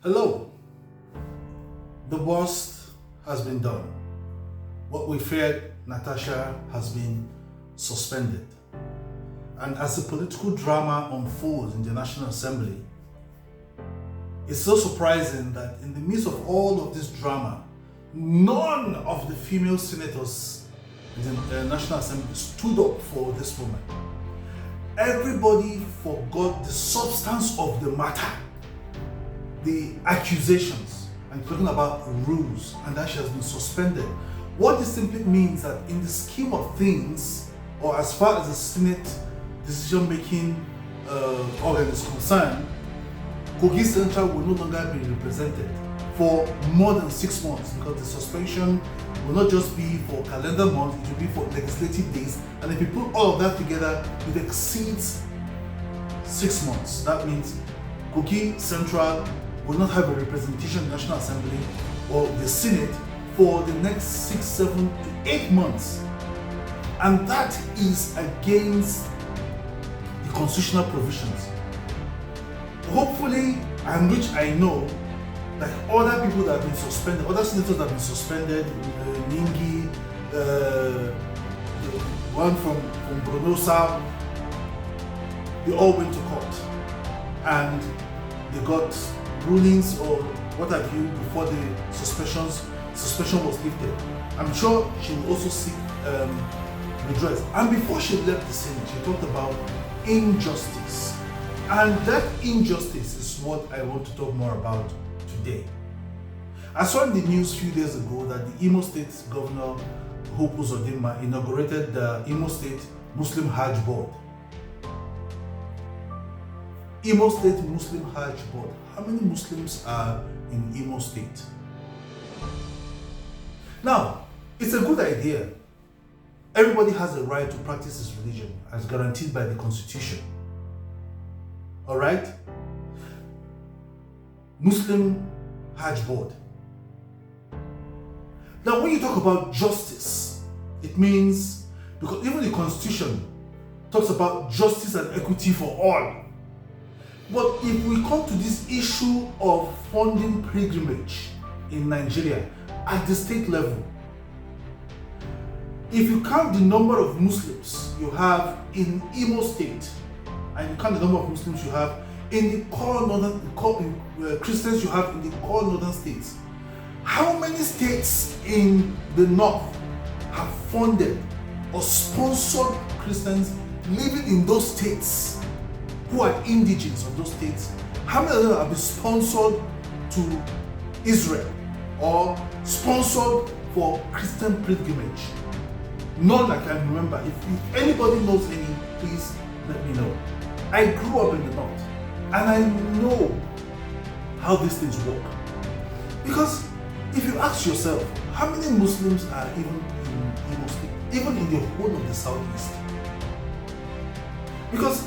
Hello. The worst has been done. What we feared, Natasha, has been suspended. And as the political drama unfolds in the National Assembly, it's so surprising that in the midst of all of this drama, none of the female senators in the National Assembly stood up for this woman. Everybody forgot the substance of the matter, the accusations, and talking about rules, and that she has been suspended. What this simply means that in the scheme of things, or as far as the Senate decision-making organ is concerned, Kogi Central will no longer be represented for more than 6 months, because the suspension will not just be for calendar month, it will be for legislative days, and if you put all of that together, it exceeds 6 months. That means Kogi Central will not have a representation in the National Assembly or the Senate for the next 6, 7 to 8 months. And that is against the constitutional provisions. Hopefully, and which I know, like other people that have been suspended, other senators that have been suspended, Ningi, the one from Borno South, they all went to court and they got rulings or what have you before the suspension was lifted. I'm sure she will also seek redress. And before she left the Senate, she talked about injustice. And that injustice is what I want to talk more about today. I saw in the news a few days ago that the Imo State Governor, Hope Uzodinma, inaugurated the Imo State Muslim Hajj Board. Imo State Muslim Hajj Board. How many Muslims are in Imo State? Now, it's a good idea. Everybody has a right to practice his religion as guaranteed by the Constitution. All right? Muslim Hajj Board. Now, when you talk about justice, it means, because even the Constitution talks about justice and equity for all. But if we come to this issue of funding pilgrimage in Nigeria at the state level, if you count the number of Muslims you have in Imo State, and you count the number of Muslims you have in the core northern, Christians you have in the core northern states, how many states in the north have funded or sponsored Christians living in those states who are indigenous of those states? How many of them have been sponsored to Israel or sponsored for Christian pilgrimage? None I can remember. If anybody knows any, please let me know. I grew up in the north and I know how these things work. Because if you ask yourself, how many Muslims are even in Imo State, even in the whole of the southeast? Because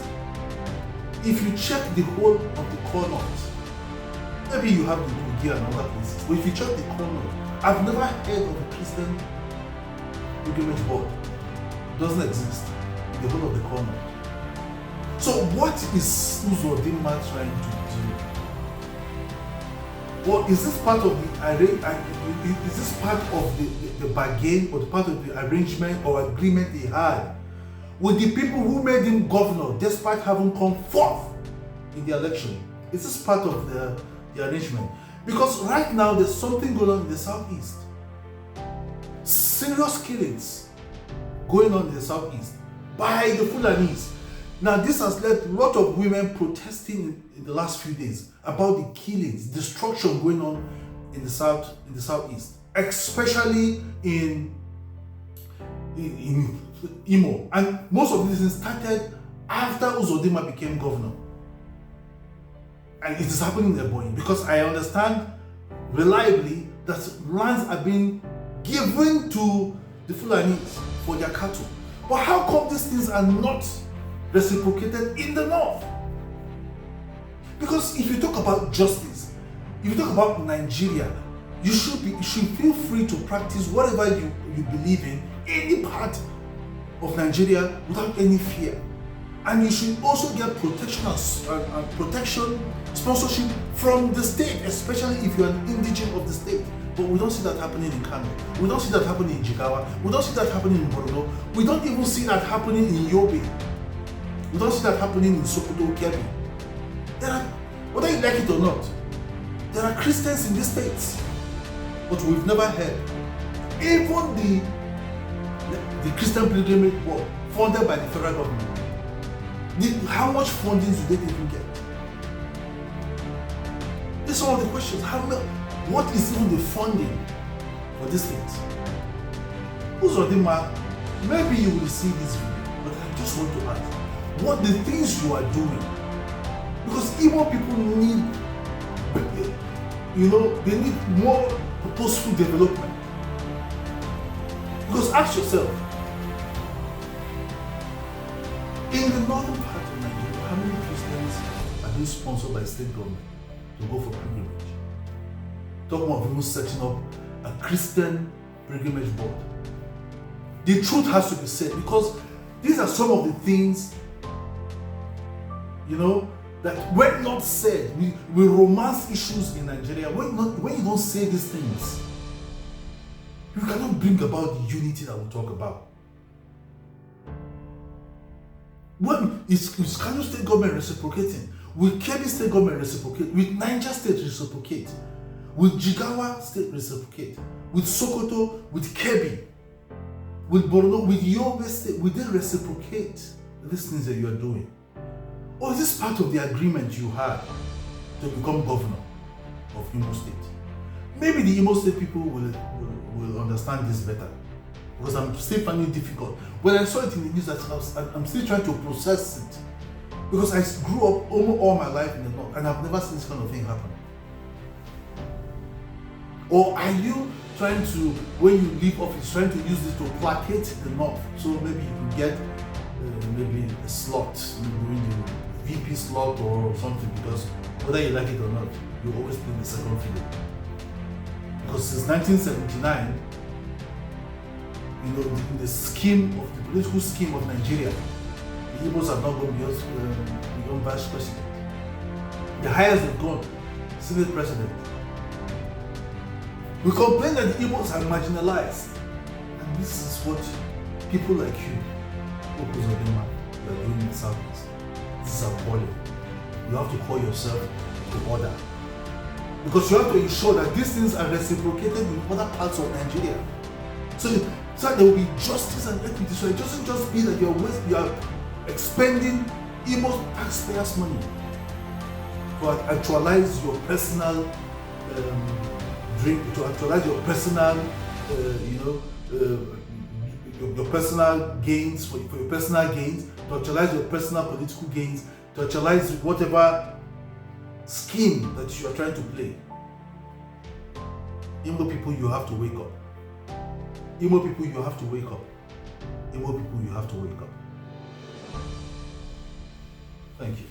if you check the whole of the core north, maybe you have the Kogi and other places, but if you check the core north, I've never heard of a Christian pilgrimage board. It doesn't exist in the whole of the core north. So what is Uzodinma trying to do? Well, is this part of the bargain, or the part of the arrangement or agreement he had with the people who made him governor despite having come fourth in the election? Is this part of the arrangement? Because right now there's something going on in the southeast. Serious killings going on in the southeast by the Fulanis. Now this has led a lot of women protesting in the last few days about the killings, destruction going on in the southeast, especially in Imo. And most of this started after Uzodinma became governor. And it is happening in Ebonyi, because I understand reliably that lands are being given to the Fulanis for their cattle. But how come these things are not reciprocated in the north? Because if you talk about justice, if you talk about Nigeria, you should feel free to practice whatever you believe in any part of Nigeria without any fear. And you should also get protection, sponsorship from the state, especially if you're an indigent of the state. But we don't see that happening in Kano. We don't see that happening in Jigawa. We don't see that happening in Borno. We don't even see that happening in Yobe. We don't see that happening in Sokoto, Kebbi. There are, whether you like it or not, there are Christians in these states. But we've never heard. Even the Christian Pilgrimage Board, funded by the federal government, how much funding do they even get? These are all the questions. What is even the funding for these things? Uzodinma, maybe you will see this video, but I just want to ask, what the things you are doing? Because Igbo people need, they need more purposeful development. Because ask yourself, in the northern part of Nigeria, how many Christians are being sponsored by state government to go for pilgrimage? Talking of even setting up a Christian pilgrimage board. The truth has to be said, because these are some of the things, that when not said, we romance issues in Nigeria. When you don't say these things, you cannot bring about the unity that we talk about. When is Kano State government reciprocating? Will Kebbi State government reciprocate? Will Niger State reciprocate? Will Jigawa State reciprocate? With Sokoto, with Kebbi, with Borno, with Yobe State, will they reciprocate these things that you are doing? Or is this part of the agreement you had to become governor of Imo State? Maybe the Imo State people will understand this better, because I'm still finding it difficult. When I saw it in the news, I'm still trying to process it, because I grew up almost all my life in the north and I've never seen this kind of thing happen. Or are you trying to, when you leave office, trying to use this to placate the north, so maybe you can get maybe a slot, maybe the VP slot or something, because whether you like it or not, you always play the second fiddle. Because since 1979, in the scheme of the political scheme of Nigeria, the Igbos have not gone beyond vice president. The highest they've gone, Senate president. We complain that the Igbos are marginalized, and this is what people like you, Hope Uzodinma, you are doing in the Southeast. This is appalling. You have to call yourself to order, because you have to ensure that these things are reciprocated in other parts of Nigeria, so that there will be justice and equity. So it doesn't just be that you are expending Imo taxpayers' money to actualize your personal to actualize your personal, your personal gains, for your personal gains, to actualize your personal political gains, to actualize whatever scheme that you are trying to play. Imo people, you have to wake up. Imo people, you have to wake up. Imo people, you have to wake up. Thank you.